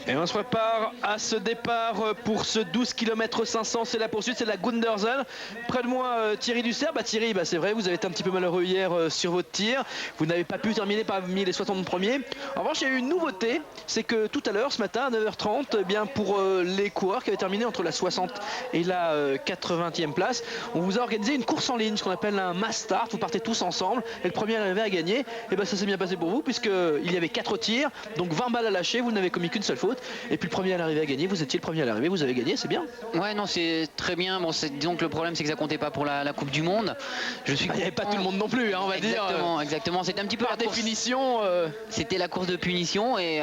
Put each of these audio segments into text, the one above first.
Et on se prépare à ce départ pour ce 12 km 500. C'est la poursuite, c'est la Gundersen. Près de moi, Thierry Dussert. Thierry, c'est vrai, vous avez été un petit peu malheureux hier sur votre tir. Vous n'avez pas pu terminer parmi les 60 premiers. En revanche, il y a eu une nouveauté. C'est que tout à l'heure, ce matin, à 9h30, pour les coureurs qui avaient terminé entre la 60 et la 80e place, on vous a organisé une course en ligne, ce qu'on appelle un mass start. Vous partez tous ensemble et le premier arrivé à gagner. Et ça s'est bien passé pour vous, puisqu'il y avait 4 tirs, donc 20 balles à lâcher. Vous n'avez commis qu'une seule faute. Et puis le premier à l'arrivée à gagner, vous étiez le premier à l'arrivée, vous avez gagné, c'est bien. Ouais, non, c'est très bien. Bon, disons que le problème, c'est que ça comptait pas pour la Coupe du Monde. Il n'y avait pas tout le monde non plus, on va dire. Exactement. C'était un petit peu par définition. C'était la course de punition et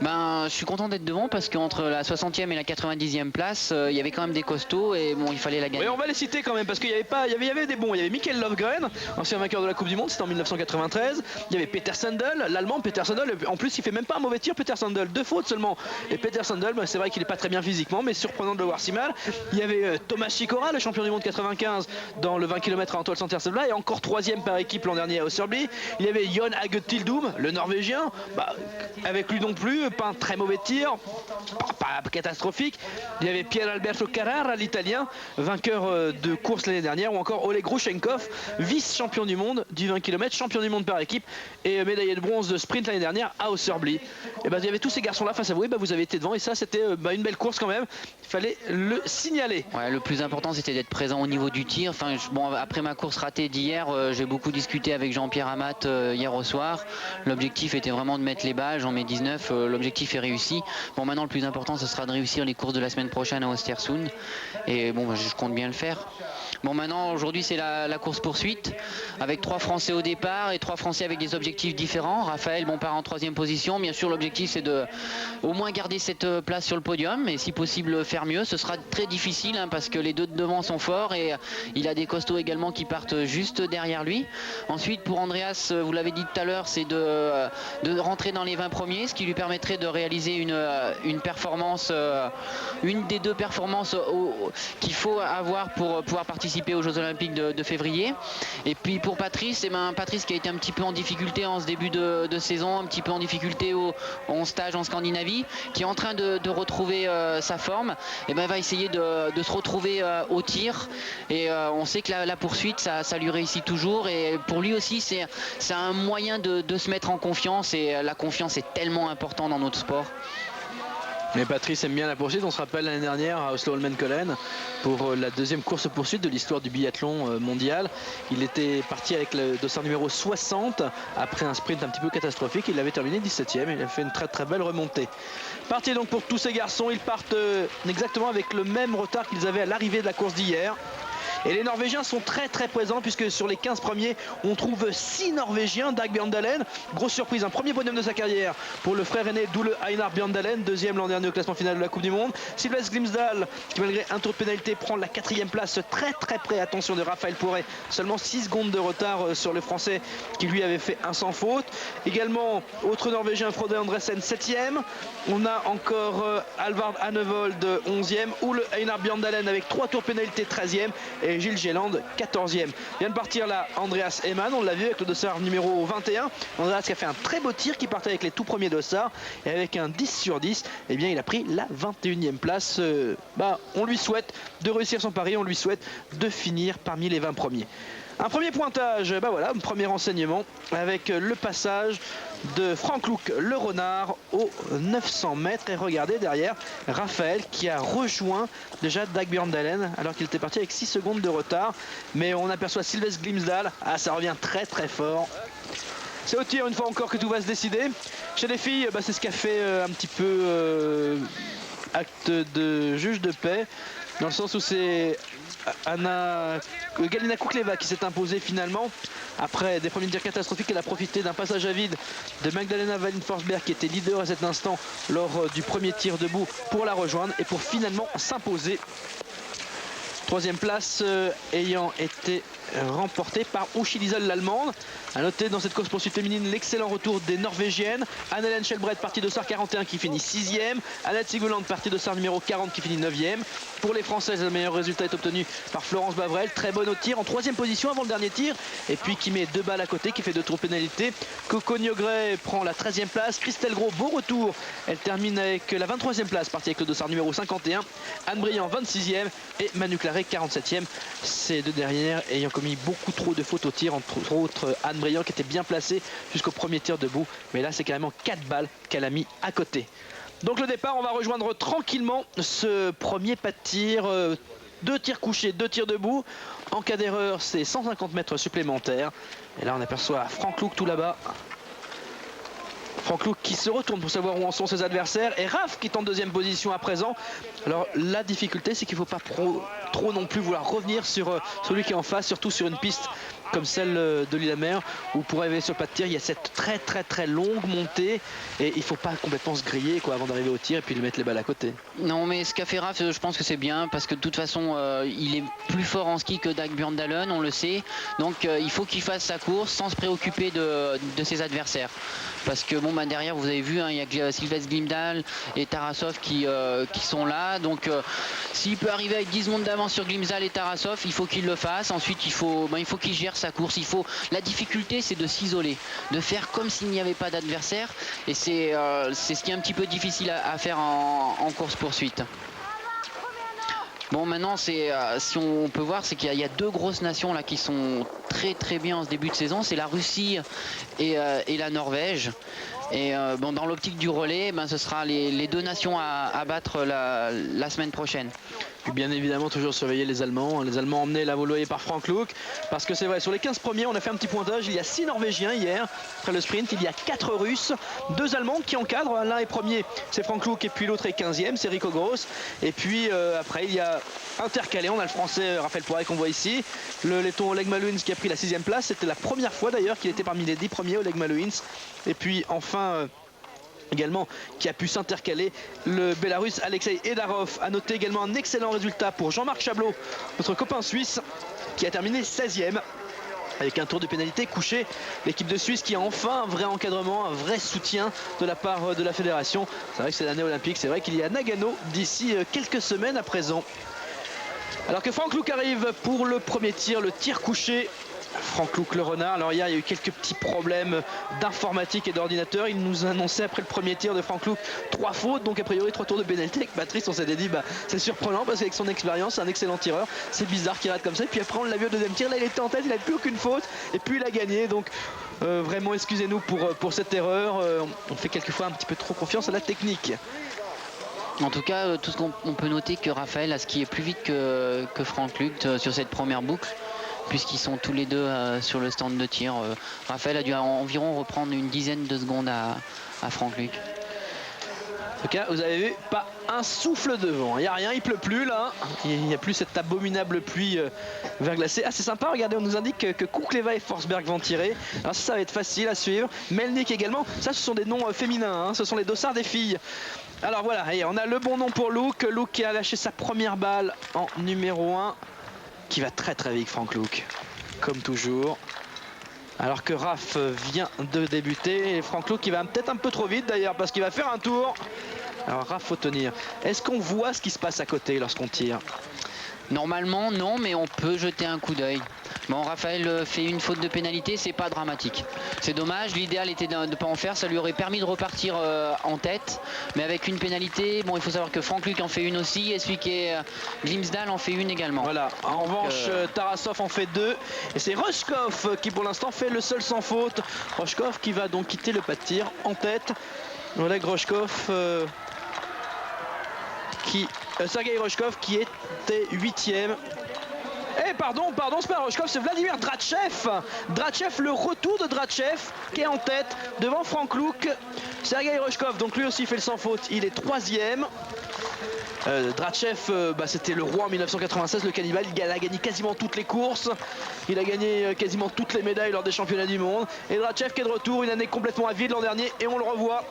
je suis content d'être devant parce qu'entre la 60e et la 90e place, il y avait quand même des costauds et bon, il fallait la gagner. Oui, on va les citer quand même parce qu'il y avait des bons. Il y avait Michael Löfgren, ancien vainqueur de la Coupe du Monde, c'était en 1993. Il y avait Peter Sandel, l'Allemand Peter Sandel. En plus, il fait même pas un mauvais tir, Peter Sandel, 2 fautes seulement. Et Peter Sandel, c'est vrai qu'il n'est pas très bien physiquement, mais surprenant de le voir si mal. Il y avait Thomas Sikora, le champion du monde 95 dans le 20 km à Antoine Santerseebla et encore 3e par équipe l'an dernier à Osserby. Il y avait Jon Hage Tildum, le Norvégien, avec lui non plus, pas un très mauvais tir, pas catastrophique. Il y avait Pier Alberto Carrara, l'Italien, vainqueur de course l'année dernière, ou encore Oleg Grushenkov, vice-champion du monde du 20 km, champion du monde par équipe et médaillé de bronze de sprint l'année dernière à Osserby. Et il y avait tous ces garçons-là face à vous, et vous avez été devant et ça c'était une belle course quand même, il fallait le signaler. Ouais, le plus important c'était d'être présent au niveau du tir. Après ma course ratée d'hier, j'ai beaucoup discuté avec Jean-Pierre Amat hier au soir. L'objectif était vraiment de mettre les balles, j'en mets 19, l'objectif est réussi. Bon, maintenant le plus important ce sera de réussir les courses de la semaine prochaine à Östersund et je compte bien le faire. Bon, maintenant aujourd'hui c'est la course poursuite avec 3 Français au départ et 3 Français avec des objectifs différents. Raphaël part en 3e position. Bien sûr l'objectif c'est de au moins garder cette place sur le podium et si possible faire mieux. Ce sera très difficile parce que les 2 de devant sont forts et il a des costauds également qui partent juste derrière lui. Ensuite pour Andreas, vous l'avez dit tout à l'heure, c'est de rentrer dans les 20 premiers, ce qui lui permettrait de réaliser une performance, une des 2 performances qu'il faut avoir pour pouvoir participer aux Jeux Olympiques de février. Et puis pour Patrice, Patrice qui a été un petit peu en difficulté en ce début de saison, un petit peu en difficulté en stage en Scandinavie, qui est en train de retrouver sa forme, et va essayer de se retrouver au tir et on sait que la poursuite ça lui réussit toujours et pour lui aussi c'est un moyen de se mettre en confiance et la confiance est tellement importante dans notre sport. Mais Patrice aime bien la poursuite. On se rappelle l'année dernière à Oslo-Holmenkollen pour la 2e course poursuite de l'histoire du biathlon mondial. Il était parti avec le dossard numéro 60 après un sprint un petit peu catastrophique. Il avait terminé 17e. Il a fait une très très belle remontée. Parti donc pour tous ces garçons. Ils partent exactement avec le même retard qu'ils avaient à l'arrivée de la course d'hier. Et les Norvégiens sont très très présents puisque sur les 15 premiers on trouve 6 Norvégiens. Dag Bjørndalen, grosse surprise, un premier podium de sa carrière pour le frère aîné d'Ole Einar Bjørndalen, 2e l'an dernier au classement final de la Coupe du Monde. Sylvestre Grimsdal qui malgré un tour de pénalité prend la 4e place, très très près, attention, de Raphaël Poiret, seulement 6 secondes de retard sur le français qui lui avait fait un sans faute. Également autre Norvégien, Frode Andresen, 7e. On a encore Alvard Hanevold, 11e, Ole Einar Bjørndalen avec 3 tours de pénalité, 13e, et Gilles Géland 14e. Vient de partir là Andreas Eman, on l'a vu avec le dossard numéro 21. Andreas qui a fait un très beau tir, qui partait avec les tout premiers dossards et avec un 10 sur 10, il a pris la 21e place. On lui souhaite de réussir son pari, on lui souhaite de finir parmi les 20 premiers. Un premier pointage, voilà, un premier renseignement avec le passage de Frank Luc le renard aux 900 mètres. Et regardez derrière Raphaël qui a rejoint déjà Dag Bjørndalen alors qu'il était parti avec 6 secondes de retard. Mais on aperçoit Sylvestre Glimsdal, ça revient très très fort. C'est au tir une fois encore que tout va se décider. Chez les filles, c'est ce qu'a fait un petit peu acte de juge de paix, dans le sens où c'est Galina Kukleva qui s'est imposée finalement après des premiers tirs catastrophiques. Elle a profité d'un passage à vide de Magdalena Wallin-Forsberg qui était leader à cet instant lors du premier tir debout pour la rejoindre et pour finalement s'imposer Troisième place ayant été remportée par Uschi Liesel, l'allemande. A noter dans cette course poursuite féminine l'excellent retour des norvégiennes. Anne-Hélène Skjelbred, partie de Sar 41 qui finit 6e. Annette Sigurland, partie de Sar numéro 40 qui finit 9e. Pour les Françaises, le meilleur résultat est obtenu par Florence Bavrel, très bonne au tir, en 3e position avant le dernier tir, et puis qui met 2 balles à côté, qui fait 2 tours pénalité. Coco Niogret prend la 13e place. Christelle Gros, beau retour, elle termine avec la 23e place, partie avec le dossard numéro 51. Anne Briand 26e et Manu Claret 47e. Ces deux dernières ayant commis beaucoup trop de fautes au tir, entre autres Anne Briand qui était bien placée jusqu'au premier tir debout, mais là c'est carrément 4 balles qu'elle a mis à côté. Donc le départ, on va rejoindre tranquillement ce premier pas de tir. 2 tirs couchés, 2 tirs debout. En cas d'erreur, c'est 150 mètres supplémentaires. Et là, on aperçoit Franck Louk tout là-bas. Franck Louk qui se retourne pour savoir où en sont ses adversaires. Et Raph qui est en 2e position à présent. Alors la difficulté, c'est qu'il ne faut pas trop non plus vouloir revenir sur celui qui est en face, surtout sur une piste comme celle de Lillehammer, où pour arriver sur le pas de tir, il y a cette très longue montée et il ne faut pas complètement se griller avant d'arriver au tir et puis lui mettre les balles à côté. Non, mais ce qu'a fait Raph, je pense que c'est bien parce que de toute façon il est plus fort en ski que Dag Bjørndalen, on le sait, donc il faut qu'il fasse sa course sans se préoccuper de ses adversaires, parce que bon, derrière vous avez vu, il y a Sylvestre Glimdahl et Tarasov qui sont là, donc s'il peut arriver avec 10 secondes d'avance sur Glimdahl et Tarasov, il faut qu'il le fasse. Ensuite il faut qu'il gère sa course. La difficulté, c'est de s'isoler, de faire comme s'il n'y avait pas d'adversaire, et c'est ce qui est un petit peu difficile à faire en course poursuite. Bon, maintenant si on peut voir, c'est qu'il y a 2 grosses nations là qui sont très bien en ce début de saison, c'est la Russie et la Norvège. Et dans l'optique du relais, ce sera les 2 nations à battre la semaine prochaine. Puis bien évidemment toujours surveiller les Allemands. Les Allemands emmenés là, vous le voyez, par Franck Louk. Parce que c'est vrai, sur les 15 premiers, on a fait un petit pointage. Il y a 6 Norvégiens hier. Après le sprint, il y a 4 Russes, 2 Allemands qui encadrent. L'un est premier, c'est Franck Louk, et puis l'autre est 15e, c'est Rico Gross. Et puis après, il y a intercalé, on a le français Raphaël Poiret qu'on voit ici. Le letton Oleg Malouins qui a pris la 6e place. C'était la première fois d'ailleurs qu'il était parmi les 10 premiers, Oleg Malouins. Et puis enfin... également qui a pu s'intercaler le Bélarus Alexei Edarov. A noter également un excellent résultat pour Jean-Marc Chablot, notre copain suisse, qui a terminé 16e avec un tour de pénalité couché. L'équipe de Suisse qui a enfin un vrai encadrement, un vrai soutien de la part de la fédération. C'est vrai que c'est l'année olympique, c'est vrai qu'il y a Nagano d'ici quelques semaines à présent. Alors que Franck Louk arrive pour le premier tir, le tir couché. Franck Louk le renard. Alors hier il y a eu quelques petits problèmes d'informatique et d'ordinateur. Il nous annonçait après le premier tir de Franck Louk 3 fautes, donc a priori 3 tours de pénalité. Avec Patrice, on s'était dit c'est surprenant parce qu'avec son expérience, c'est un excellent tireur. C'est bizarre qu'il rate comme ça. Et puis après on l'a vu au 2e tir, là il était en tête, il n'avait plus aucune faute et puis il a gagné. Donc vraiment excusez-nous pour cette erreur. On fait quelquefois un petit peu trop confiance à la technique. En tout cas, tout ce qu'on peut noter, que Raphaël a skié plus vite que Franck Louk sur cette première boucle, puisqu'ils sont tous les deux sur le stand de tir. Raphaël a dû environ reprendre une dizaine de secondes à Franck Louk. En tout cas, vous avez vu, pas un souffle de vent. Il n'y a rien, il pleut plus là. Il n'y a plus cette abominable pluie verglacée. Ah, c'est sympa, regardez, on nous indique que Kukleva et Forsberg vont tirer. Alors ça va être facile à suivre. Melnik également. Ça, ce sont des noms féminins, ce sont les dossards des filles. Alors voilà, et on a le bon nom pour Louk. Louk qui a lâché sa première balle en numéro 1. Qui va très vite, Franck Louk, comme toujours. Alors que Raph vient de débuter. Et Franck Louk qui va peut-être un peu trop vite d'ailleurs, parce qu'il va faire un tour. Alors Raph, faut tenir. Est-ce qu'on voit ce qui se passe à côté lorsqu'on tire? Normalement non, mais on peut jeter un coup d'œil. Bon, Raphaël fait une faute de pénalité, c'est pas dramatique. C'est dommage, l'idéal était de ne pas en faire, ça lui aurait permis de repartir en tête. Mais avec une pénalité, bon, il faut savoir que Franck Louk en fait une aussi, et celui qui est Glimsdahl en fait une également. Voilà, en revanche, Tarasov en fait 2. Et c'est Rochkov qui pour l'instant fait le seul sans faute. Rochkov qui va donc quitter le pas de tir en tête. Oleg Rochkov Sergei Rochkov qui était 8e. Eh pardon, c'est pas Rochkov, c'est Vladimir Drachev. Drachev, le retour de Drachev qui est en tête devant Franck Louk. Sergei Rochkov, donc lui aussi fait le sans faute, il est 3e. Drachev, c'était le roi en 1996, le cannibale. Il a gagné quasiment toutes les courses. Il a gagné quasiment toutes les médailles lors des championnats du monde. Et Drachev qui est de retour, une année complètement à vide l'an dernier, et on le revoit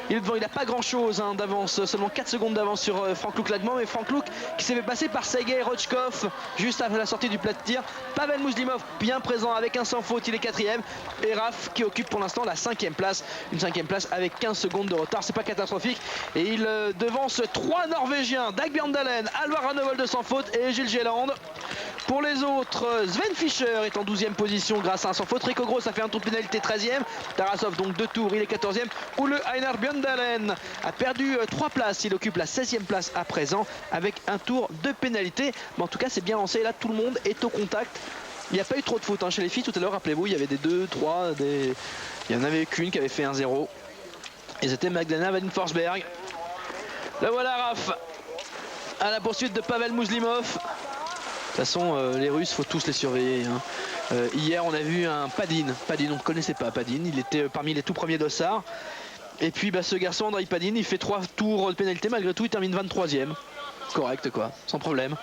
Il est devant, il n'a pas grand chose d'avance, seulement 4 secondes d'avance sur Franck Luc Lagman, mais Franck Luc qui s'est fait passer par Sergei Rochkov juste après la sortie du plat de tir. Pavel Mouslimov bien présent avec un sans faute, il est 4e, et Raph qui occupe pour l'instant la 5e place, une 5e place avec 15 secondes de retard, c'est pas catastrophique, et il devance 3 Norvégiens, Dag Bjørndalen, Alvar Rønevold de sans faute et Gilles Géland. Pour les autres, Sven Fischer est en 12e position grâce à un sans faute. Rico Gross a fait un tour de pénalité 13e. Tarasov donc 2 tours, il est 14e. Ou le Einar Bjørndalen a perdu 3 places. Il occupe la 16e place à présent avec un tour de pénalité. Mais en tout cas, c'est bien lancé. Là, tout le monde est au contact. Il n'y a pas eu trop de fautes chez les filles. Tout à l'heure, rappelez-vous, il y avait des 2, 3, il n'y en avait qu'une qui avait fait 1-0. Et c'était Magdalena Van Forsberg. Là voilà Raph à la poursuite de Pavel Mouslimov. De toute façon, les Russes, faut tous les surveiller. Hier, on a vu un Padin. Padin, on ne connaissait pas Padin. Il était parmi les tout premiers d'Ossard. Et puis, ce garçon, Andrei Padin, il fait 3 tours de pénalité. Malgré tout, il termine 23e. Correct, quoi. Sans problème.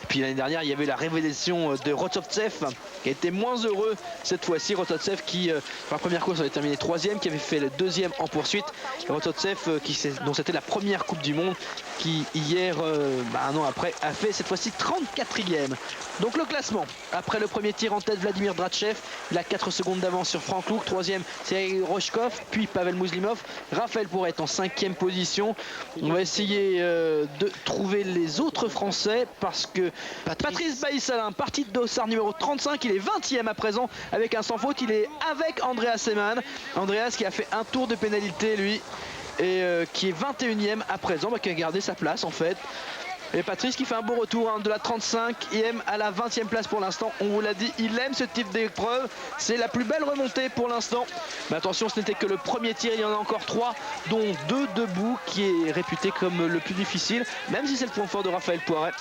Et puis, l'année dernière, il y avait la révélation de Rotovtsev, qui a été moins heureux cette fois-ci. Rotovtsev qui, pour la première course, avait terminé 3e, qui avait fait le 2e en poursuite. Et Rotovtsev, dont c'était la première Coupe du Monde, qui hier, un an après, a fait cette fois-ci 34e. Donc le classement, après le premier tir en tête, Vladimir Drachev, il a 4 secondes d'avance sur Franck Luc, 3e c'est Rochkov, puis Pavel Mouslimov. Raphaël pourrait être en 5e position. On va essayer de trouver les autres Français parce que Patrice Baïsalin, parti de dossard numéro 35, il est 20e à présent avec un sans faute, il est avec Andreas Seman. Andreas qui a fait un tour de pénalité lui et qui est 21e à présent, qui a gardé sa place en fait. Et Patrice qui fait un beau retour de la 35e à la 20e place pour l'instant. On vous l'a dit, il aime ce type d'épreuve. C'est la plus belle remontée pour l'instant. Mais attention, ce n'était que le premier tir. Il y en a encore 3, dont 2 debout, qui est réputé comme le plus difficile, même si c'est le point fort de Raphaël Poiret.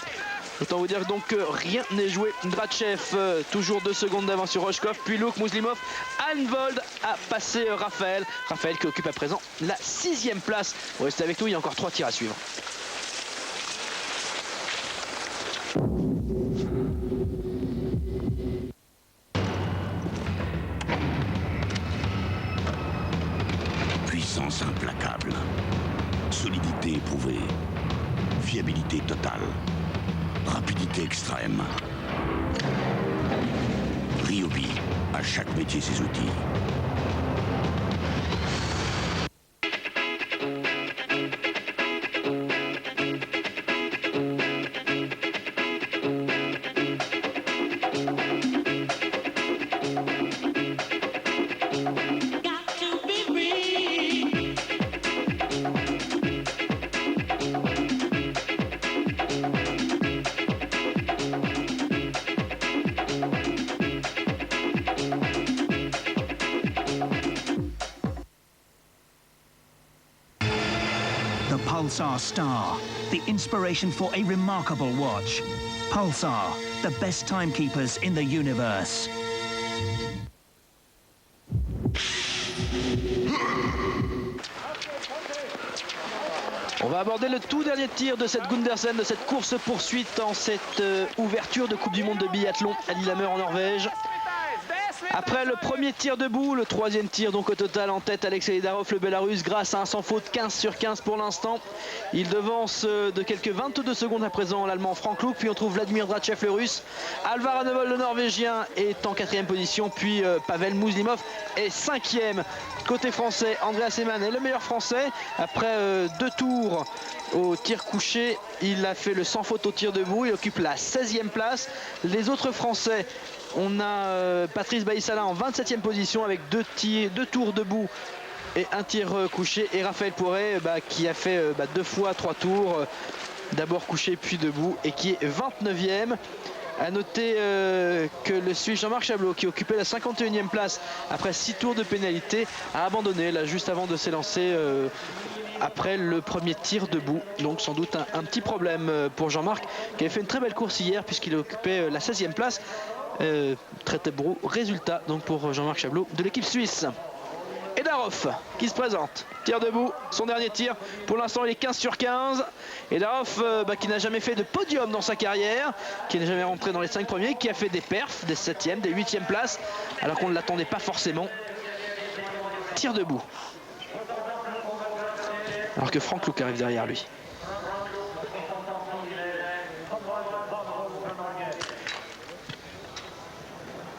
Autant vous dire donc que rien n'est joué. Drachev, toujours 2 secondes d'avance sur Rochkov, puis Luc Mouslimov. Anvold a passé Raphaël. Raphaël qui occupe à présent la 6e place. Restez avec nous, il y a encore 3 tirs à suivre. Puissance implacable, solidité éprouvée, fiabilité totale, rapidité extrême. Ryobi, à chaque métier ses outils. Pulsar Star, the inspiration for a remarkable watch. Pulsar, the best timekeepers in the universe. On va aborder le tout dernier tir de cette Gundersen, de cette course-poursuite en cette ouverture de Coupe du Monde de biathlon à Lillehammer en Norvège. Après le premier tir debout, le 3e tir donc au total en tête, Alexei Darov, le Bélarus, grâce à un sans faute 15 sur 15 pour l'instant. Il devance de quelques 22 secondes à présent l'Allemand Franck Luc, puis on trouve Vladimir Drachev le Russe. Alvar Rønevold le Norvégien est en 4e position, puis Pavel Mouslimov est 5e. Côté français, Andreas Seman est le meilleur français. Après 2 tours au tir couché, il a fait le sans faute au tir debout, il occupe la 16e place. Les autres français, on a Patrice Baïsalin en 27e position avec 2 tours debout et un tir couché. Et Raphaël Poiret qui a fait 2 fois 3 tours, d'abord couché puis debout, et qui est 29e. A noter que le Suisse Jean-Marc Chablot, qui occupait la 51e place après 6 tours de pénalité, a abandonné là juste avant de s'élancer après le premier tir debout. Donc sans doute un petit problème pour Jean-Marc, qui avait fait une très belle course hier puisqu'il occupait la 16e place. Très beau résultat donc pour Jean-Marc Chablot de l'équipe suisse. Et Darov qui se présente, tir debout, son dernier tir, pour l'instant il est 15 sur 15. Et Darov qui n'a jamais fait de podium dans sa carrière, qui n'est jamais rentré dans les 5 premiers, qui a fait des perfs, des 7e, des 8e places, alors qu'on ne l'attendait pas forcément. Tir debout. alors que Franck Luc arrive derrière lui.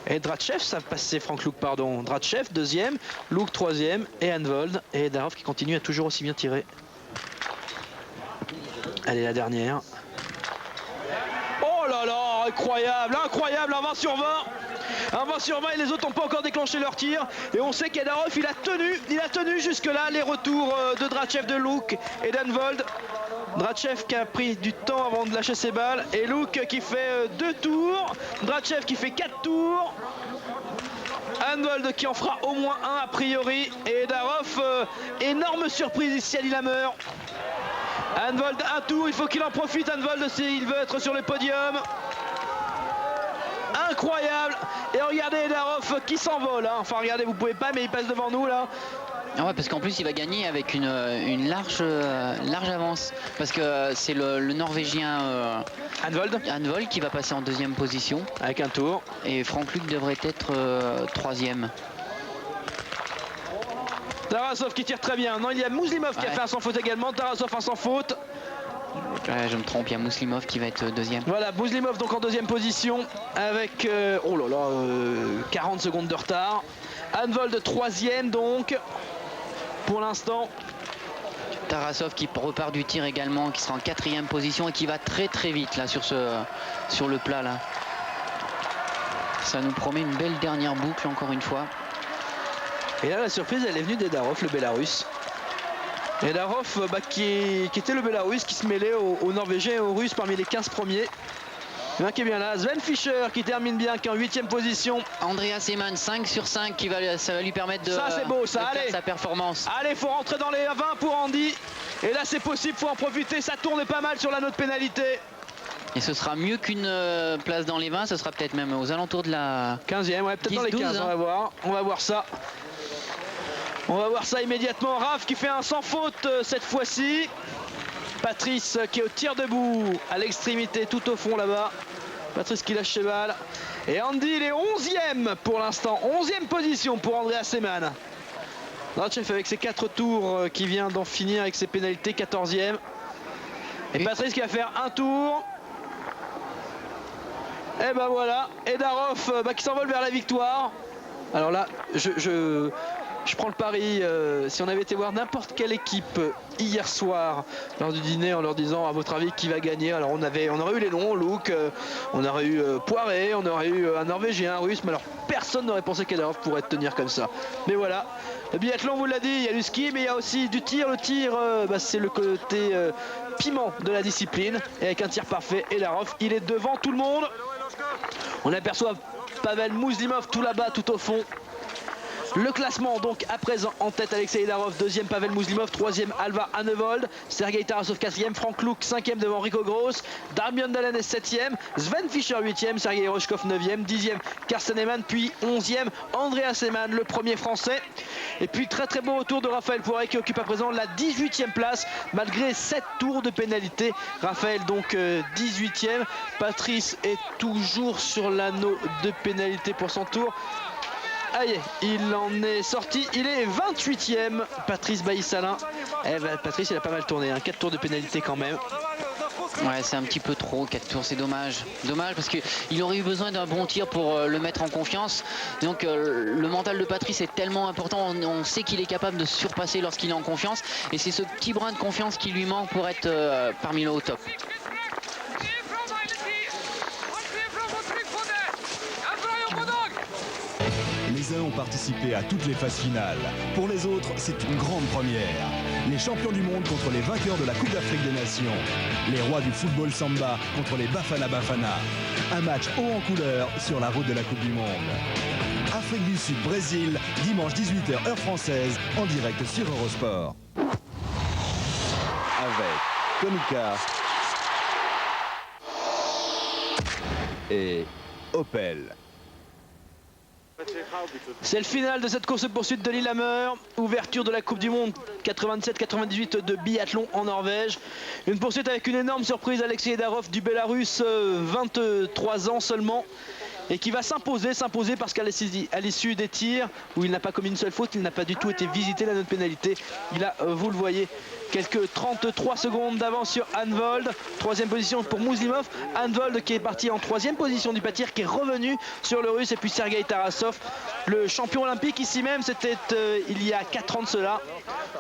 Et Drachev, ça passait Franck Luc, pardon. Drachev, deuxième, Luc, troisième, et Hanvold. Et Darov qui continue à toujours aussi bien tirer. Allez, la dernière. Oh là là, incroyable, incroyable, un 20 sur 20. Un 20 sur 20 et les autres n'ont pas encore déclenché leur tir. Et on sait qu'Edarov, il a tenu jusque-là les retours de Drachev, de Luc et d'Hanvold. Drachev qui a pris du temps avant de lâcher ses balles. Et Luc qui fait 2 tours. Drachev qui fait 4 tours. Hanvold qui en fera au moins un a priori. Et Edarov, énorme surprise ici à Lillehammer. Hanvold un tour, il faut qu'il en profite. Hanvold s'il veut être sur le podium. Incroyable. Et regardez Edarov qui s'envole, hein. Enfin regardez, vous pouvez pas, mais il passe devant nous là. Ah ouais, parce qu'en plus il va gagner avec une large avance, parce que c'est le Norvégien Hanvold qui va passer en deuxième position avec un tour, et Franck Luc devrait être troisième. Tarasov qui tire très bien. Non, il y a Mouslimov qui a fait un sans faute également. Tarasov un sans faute. Je me trompe, il y a Mouslimov qui va être deuxième. Voilà, Mouslimov donc en deuxième position avec 40 secondes de retard. Hanvold troisième donc pour l'instant. Tarasov qui repart du tir également, qui sera en quatrième position et qui va très très vite là sur le plat là. Ça nous promet une belle dernière boucle encore une fois. Et là la surprise elle est venue d'Edarov, le Bélarus. Edarov qui était le Bélarus qui se mêlait aux Norvégiens et aux Russes parmi les 15 premiers. Bien qui est bien là, Sven Fischer qui termine bien, qui est en 8e position. Andreas Seemann 5 sur 5 ça va lui permettre de, ça, c'est beau, ça. Allez. Sa performance. Allez, faut rentrer dans les 20 pour Andy. Et là c'est possible, faut en profiter, ça tourne pas mal sur la note pénalité. Et ce sera mieux qu'une place dans les 20, ce sera peut-être même aux alentours de la 15e, ouais, peut-être dans les 15, hein. On va voir ça. On va voir ça immédiatement. Raph qui fait un sans faute cette fois-ci. Patrice qui est au tir debout à l'extrémité tout au fond là-bas. Patrice qui lâche ses balles. Et Andy il est 11e pour l'instant. 11e position pour Andreas Seemann. Drachev avec ses 4 tours qui vient d'en finir avec ses pénalités, 14e. Et Patrice qui va faire un tour. Et ben voilà. Edarov qui s'envole vers la victoire. Alors là, je prends le pari, si on avait été voir n'importe quelle équipe hier soir lors du dîner en leur disant à votre avis qui va gagner, alors on aurait eu les noms, Luc, on aurait eu Poiré, on aurait eu un Norvégien, un Russe, mais alors personne n'aurait pensé qu'Edarov pourrait tenir comme ça. Mais voilà, le biathlon vous l'a dit, il y a du ski mais il y a aussi du tir. Le tir, c'est le côté piment de la discipline, et avec un tir parfait, Edarov il est devant tout le monde. On aperçoit Pavel Mouslimov tout là-bas, tout au fond. Le classement donc à présent en tête Alexei Edarov, deuxième Pavel Mouslimov, troisième Alvar Hanvold, Sergei Tarasov quatrième, Franck Luc cinquième devant Rico Gross, Damian Dalen est septième, Sven Fischer huitième, Sergei Roshkov neuvième, dixième Karsten Eman, puis onzième Andreas Seemann, le premier français. Et puis très très beau retour de Raphaël Poiré qui occupe à présent la 18e place malgré 7 tours de pénalité. Raphaël donc 18e, Patrice est toujours sur l'anneau de pénalité pour son tour. Aïe, il en est sorti, il est 28e, Patrice Bailly-Salin. Patrice il a pas mal tourné, 4 tours de pénalité quand même. Ouais, c'est un petit peu trop, 4 tours, c'est dommage. Dommage parce qu'il aurait eu besoin d'un bon tir pour le mettre en confiance. Donc le mental de Patrice est tellement important, on sait qu'il est capable de se surpasser lorsqu'il est en confiance. Et c'est ce petit brin de confiance qui lui manque pour être parmi le haut top. Les uns ont participé à toutes les phases finales. Pour les autres, c'est une grande première. Les champions du monde contre les vainqueurs de la Coupe d'Afrique des Nations. Les rois du football samba contre les Bafana Bafana. Un match haut en couleur sur la route de la Coupe du Monde. Afrique du Sud, Brésil, dimanche 18h heure française, en direct sur Eurosport. Avec Konica et Opel. C'est le final de cette course-poursuite de Lillehammer, ouverture de la Coupe du Monde 87-98 de biathlon en Norvège. Une poursuite avec une énorme surprise, Alexei Edarov du Bélarus, 23 ans seulement. et qui va s'imposer parce qu'à l'issue des tirs où il n'a pas commis une seule faute, il n'a pas du tout été visité la note pénalité. Il a, vous le voyez, quelques 33 secondes d'avance sur Anvold. Troisième position pour Mouslimov. Anvold qui est parti en troisième position du tir, qui est revenu sur le russe, et puis Sergei Tarasov, le champion olympique ici même, c'était il y a 4 ans de cela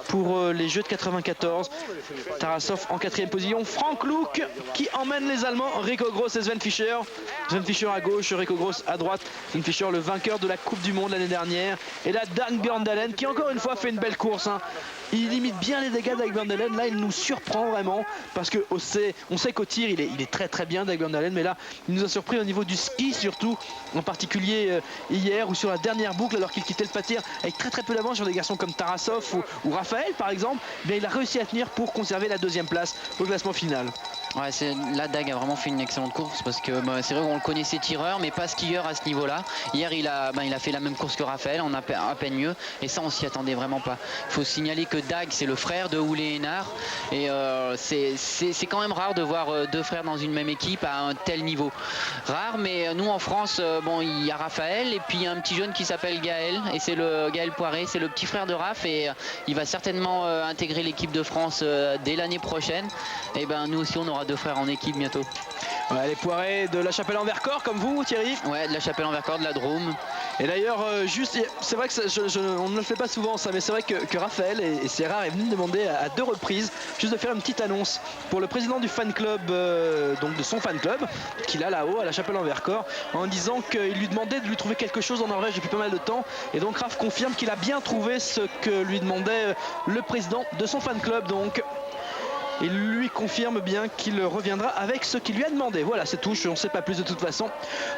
pour les Jeux de 94. Tarasov en quatrième position. Frank Luke qui emmène les Allemands, Rico Gross et Sven Fischer. Sven Fischer à gauche, Rico Gross à droite. Sven Fischer, le vainqueur de la Coupe du Monde l'année dernière. Et là, Dag Bjørndalen qui encore une fois fait une belle course. Il limite bien les dégâts d'Dag Bjørndalen. Là, il nous surprend vraiment parce qu'on sait qu'au tir, il est très très bien, Dag Bjørndalen. Mais là, il nous a surpris au niveau du ski, surtout, en particulier hier ou sur la dernière boucle, alors qu'il quittait le tir avec très très peu d'avance sur des garçons comme Tarasov ou Raphaël, par exemple. Il a réussi à tenir pour conserver la deuxième place au classement final. Ouais, là, Dag a vraiment fait une excellente course parce que c'est vrai qu'on le connaissait tireur, mais pas skieur à ce niveau-là. Hier, il a fait la même course que Raphaël, on a à peine mieux, et ça, on s'y attendait vraiment pas. Il faut signaler que Dag, c'est le frère de Ole Einar, et c'est quand même rare de voir deux frères dans une même équipe à un tel niveau. Rare, mais nous en France, il y a Raphaël, et puis il y a un petit jeune qui s'appelle Gaël, et c'est le Gaël Poiré, c'est le petit frère de Raph, et il va certainement intégrer l'équipe de France dès l'année prochaine. Et nous aussi, on aura deux frères en équipe bientôt. Ouais, les Poiré de la Chapelle-en-Vercors comme vous, Thierry? Ouais, de la Chapelle-en-Vercors, de la Drôme. Et d'ailleurs, c'est vrai que on ne le fait pas souvent ça, mais c'est vrai que Raphaël, et c'est rare, est venu demander à 2 reprises juste de faire une petite annonce pour le président du fan club, donc de son fan club, qu'il a là-haut à la Chapelle-en-Vercors, en disant qu'il lui demandait de lui trouver quelque chose en Norvège depuis pas mal de temps. Et donc Raph confirme qu'il a bien trouvé ce que lui demandait le président de son fan club. Donc il lui confirme bien qu'il reviendra avec ce qu'il lui a demandé. Voilà, c'est tout, on ne sait pas plus de toute façon.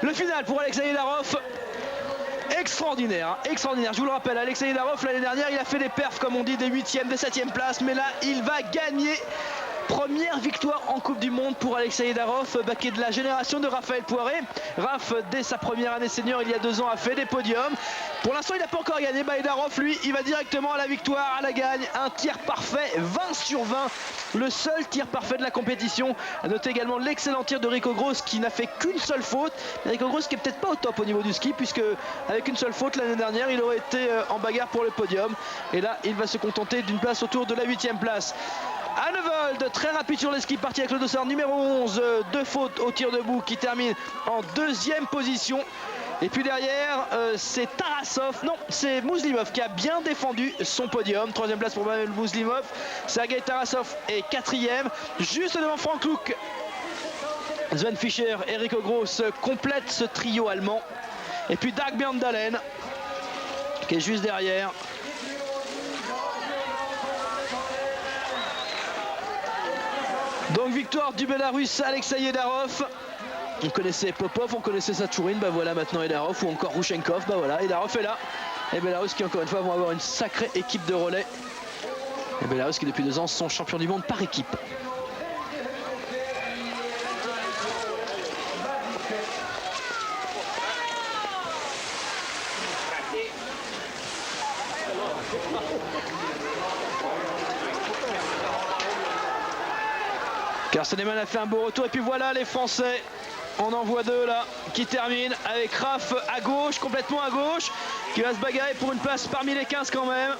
Le final pour Alexei Darov. Extraordinaire, extraordinaire. Je vous le rappelle, Alexei Darov l'année dernière, il a fait des perfs comme on dit, des 8e, des 7e places, mais là il va gagner. Première victoire en Coupe du Monde pour Alexei Darov, qui est de la génération de Raphaël Poiré. Raph, dès sa première année senior, il y a 2 ans, a fait des podiums. Pour l'instant, il n'a pas encore gagné. Et Darov, lui, il va directement à la victoire, à la gagne. Un tir parfait, 20 sur 20. Le seul tir parfait de la compétition. À noter également l'excellent tir de Rico Gross qui n'a fait qu'une seule faute. Rico Gross qui est peut-être pas au top au niveau du ski, puisque avec une seule faute l'année dernière, il aurait été en bagarre pour le podium. Et là, il va se contenter d'une place autour de la 8e place. Anvold, très rapide sur les skis, parti avec le dossard numéro 11, 2 fautes au tir debout, qui termine en 2e position. Et puis derrière, c'est Tarasov, non, c'est Mouslimov qui a bien défendu son podium. 3e place pour Pavel Mouslimov. Sergei Tarasov est 4e, juste devant Frank Luke. Sven Fischer et Rico Gross complètent ce trio allemand. Et puis Dag Bjørndalen qui est juste derrière. Donc victoire du Bélarus Alexei Darov. On connaissait Popov, on connaissait Sachourine, voilà maintenant Edarov, ou encore Rouchenkov, voilà, Edarov est là. Et Bélarus qui encore une fois vont avoir une sacrée équipe de relais. Et Bélarus qui depuis 2 ans sont champions du monde par équipe. Carsten a fait un beau retour et puis voilà les Français, on en voit 2 là qui terminent avec Raph à gauche, complètement à gauche, qui va se bagarrer pour une place parmi les 15 quand même.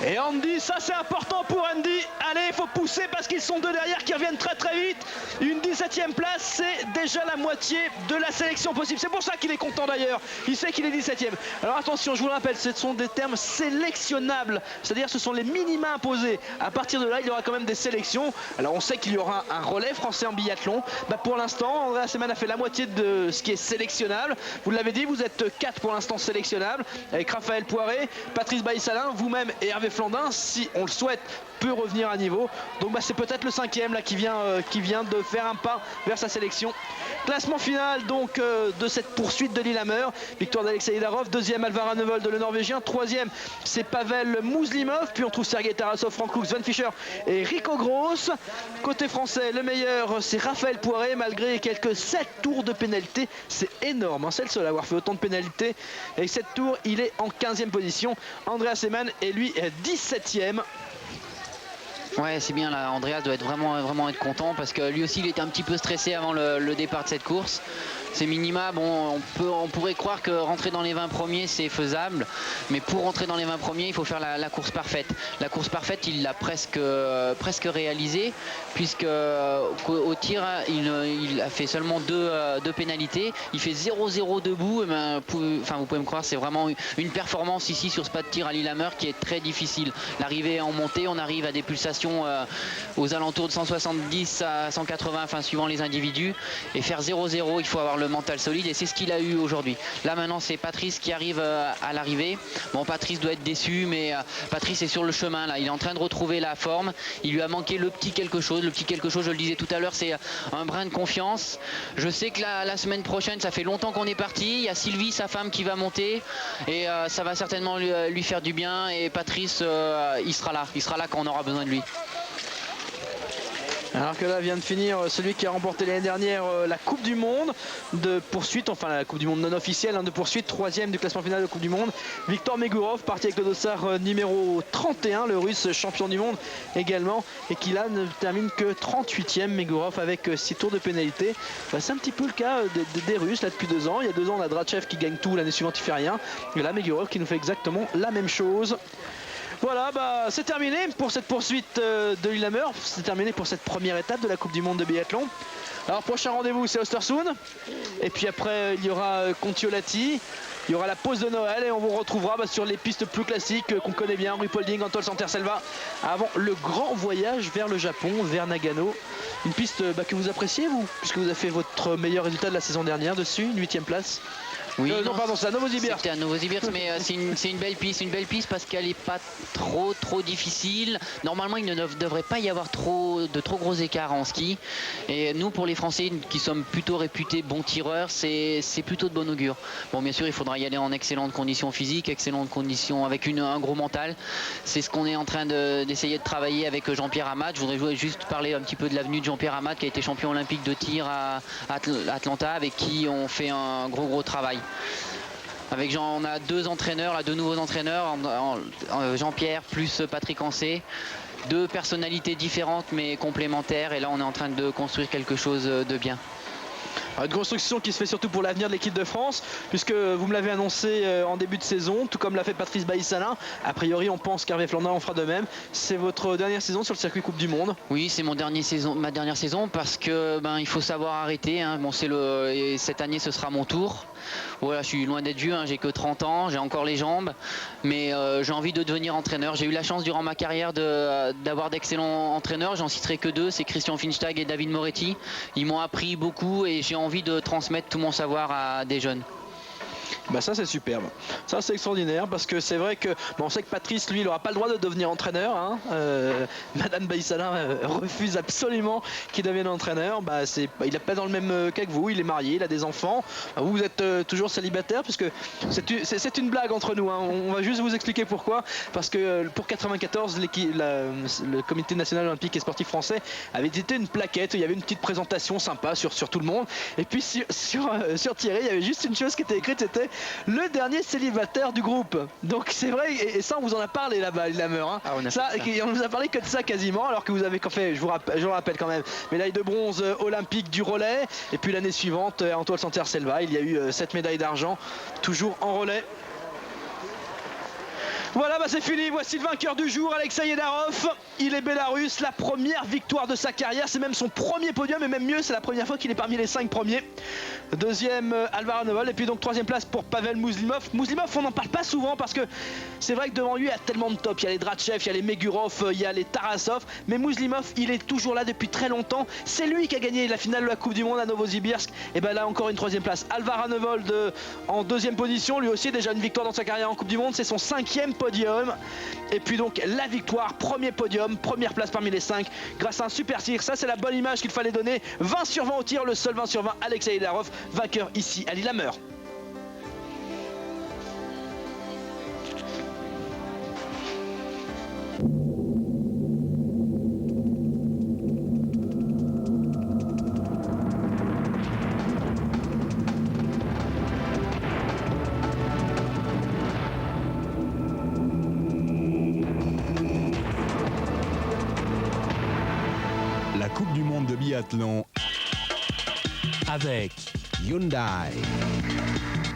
Et Andy, ça c'est important pour Andy. Allez, il faut pousser parce qu'ils sont 2 derrière qui reviennent très très vite. Une 17e place, c'est déjà la moitié de la sélection possible. C'est pour ça qu'il est content d'ailleurs. Il sait qu'il est 17e. Alors attention, je vous le rappelle, ce sont des termes sélectionnables. C'est-à-dire ce sont les minima imposés. À partir de là, il y aura quand même des sélections. Alors on sait qu'il y aura un relais français en biathlon. Pour l'instant, Andreas Seemann a fait la moitié de ce qui est sélectionnable. Vous l'avez dit, vous êtes 4 pour l'instant sélectionnables. Avec Raphaël Poiré, Patrice Bailly-Salin, vous-même et Hervé Flandin, si on le souhaite, peut revenir à niveau. Donc c'est peut-être le 5e là qui vient de faire un pas vers sa sélection. Classement final donc de cette poursuite de Lillehammer. Victoire d'Alexei Darov, 2e Alvar Anvold le Norvégien, 3e c'est Pavel Mouslimov, puis on trouve Sergei Tarasov, Frank Luke, Sven Fischer et Rico Gross. Côté français, le meilleur c'est Raphaël Poiré, malgré quelques 7 tours de pénalité. C'est énorme, c'est le seul à avoir fait autant de pénalités. Et 7 tours, il est en 15e position. Andreas Seemann et lui 17e. Ouais, c'est bien là, Andreas doit être vraiment être content parce que lui aussi il était un petit peu stressé avant le départ de cette course. Ces minima, bon, on pourrait croire que rentrer dans les 20 premiers c'est faisable, mais pour rentrer dans les 20 premiers il faut faire la course parfaite. La course parfaite il l'a presque réalisée, puisque au tir il a fait seulement deux pénalités. Il fait 0-0 debout, et ben, vous pouvez me croire, c'est vraiment une performance ici sur ce pas de tir à Lillehammer qui est très difficile. L'arrivée est en montée, on arrive à des pulsations aux alentours de 170 à 180, enfin suivant les individus, et faire 0-0 il faut avoir le mental solide, et c'est ce qu'il a eu aujourd'hui. Là maintenant c'est Patrice qui arrive à l'arrivée. Bon, Patrice doit être déçu, mais Patrice est sur le chemin là, il est en train de retrouver la forme. Il lui a manqué le petit quelque chose, je le disais tout à l'heure, c'est un brin de confiance. Je sais que la semaine prochaine, ça fait longtemps qu'on est parti, il y a Sylvie, sa femme, qui va monter, et ça va certainement lui faire du bien, et Patrice il sera là quand on aura besoin de lui. Alors que là vient de finir celui qui a remporté l'année dernière la Coupe du Monde de poursuite, enfin la Coupe du Monde non officielle de poursuite, 3e du classement final de Coupe du Monde, Viktor Megurov, parti avec le dossard numéro 31, le russe champion du monde également, et qui là ne termine que 38e. Megurov avec 6 tours de pénalité. C'est un petit peu le cas des Russes là depuis 2 ans. Il y a 2 ans on a Drachev qui gagne tout, l'année suivante il fait rien, et là Megurov qui nous fait exactement la même chose. Voilà, c'est terminé pour cette poursuite de Lillehammer, c'est terminé pour cette première étape de la Coupe du Monde de biathlon. Alors prochain rendez-vous c'est Östersund, et puis après il y aura Kontiolahti, il y aura la pause de Noël, et on vous retrouvera sur les pistes plus classiques qu'on connaît bien, Ruhpolding, Antol Santerselva, avant le grand voyage vers le Japon, vers Nagano. Une piste que vous appréciez vous, puisque vous avez fait votre meilleur résultat de la saison dernière dessus, une 8e place. Oui, non, pardon, c'est à Novosibirsk. C'était à Novosibirsk, mais c'est une belle piste parce qu'elle n'est pas trop difficile. Normalement, il ne devrait pas y avoir de trop gros écarts en ski. Et nous, pour les Français qui sommes plutôt réputés bons tireurs, c'est plutôt de bon augure. Bon, bien sûr, il faudra y aller en excellentes conditions physiques, excellentes conditions avec un gros mental. C'est ce qu'on est en train d'essayer de travailler avec Jean-Pierre Amat. Je voudrais juste parler un petit peu de l'avenue de Jean-Pierre Amat, qui a été champion olympique de tir à Atlanta, avec qui on fait un gros travail. Avec on a 2 entraîneurs, là, 2 nouveaux entraîneurs, Jean-Pierre plus Patrick Ancet, 2 personnalités différentes mais complémentaires, et là on est en train de construire quelque chose de bien. Une construction qui se fait surtout pour l'avenir de l'équipe de France, puisque vous me l'avez annoncé en début de saison, tout comme l'a fait Patrice Baïsalin. A priori, on pense qu'Hervé Flandin en fera de même. C'est votre dernière saison sur le circuit Coupe du Monde? Oui, c'est ma dernière saison, parce que il faut savoir arrêter. Bon, cette année, ce sera mon tour. Voilà, je suis loin d'être vieux, j'ai que 30 ans, j'ai encore les jambes, mais j'ai envie de devenir entraîneur. J'ai eu la chance durant ma carrière d'avoir d'excellents entraîneurs, j'en citerai que 2, c'est Christian Finstag et David Moretti. Ils m'ont appris beaucoup et j'ai envie de transmettre tout mon savoir à des jeunes. Ça c'est superbe, ça c'est extraordinaire, parce que c'est vrai que on sait que Patrice lui il n'aura pas le droit de devenir entraîneur, Madame Baïsalin refuse absolument qu'il devienne entraîneur. Il n'est pas dans le même cas que vous, il est marié, il a des enfants. Vous êtes toujours célibataire, puisque c'est une blague entre nous, on va juste vous expliquer pourquoi. Parce que pour 94 le comité national olympique et sportif français avait été une plaquette, il y avait une petite présentation sympa sur tout le monde, et puis sur Thierry il y avait juste une chose qui était écrite, c'était le dernier célibataire du groupe. Donc c'est vrai, et ça on vous en a parlé là-bas à Lillehammer, on nous a parlé que de ça quasiment, alors que vous avez fait, je vous le rappelle quand même, médaille de bronze olympique du relais, et puis l'année suivante Antol Santerselva, il y a eu 7 médailles d'argent toujours en relais. Voilà, c'est fini, voici le vainqueur du jour, Alexei Yedarov. Il est bélarusse, la première victoire de sa carrière, c'est même son premier podium, et même mieux, c'est la première fois qu'il est parmi les 5 premiers. Deuxième, Alvar Hanevol, et puis donc 3e place pour Pavel Mouslimov. Mouslimov, on n'en parle pas souvent, parce que c'est vrai que devant lui, il y a tellement de top. Il y a les Drachev, il y a les Megurov, il y a les Tarasov, mais Mouslimov, il est toujours là depuis très longtemps. C'est lui qui a gagné la finale de la Coupe du Monde à Novosibirsk, et là encore une 3e place. Alvar Hanevol en 2e position, lui aussi déjà une victoire dans sa carrière en Coupe du Monde, c'est son 5e podium, et puis donc la victoire, premier podium, première place parmi les 5 grâce à un super tir. Ça c'est la bonne image qu'il fallait donner, 20 sur 20 au tir, le seul 20 sur 20, Alexei Yedarov, vainqueur ici à Lillehammer. La Coupe du Monde de biathlon avec Hyundai.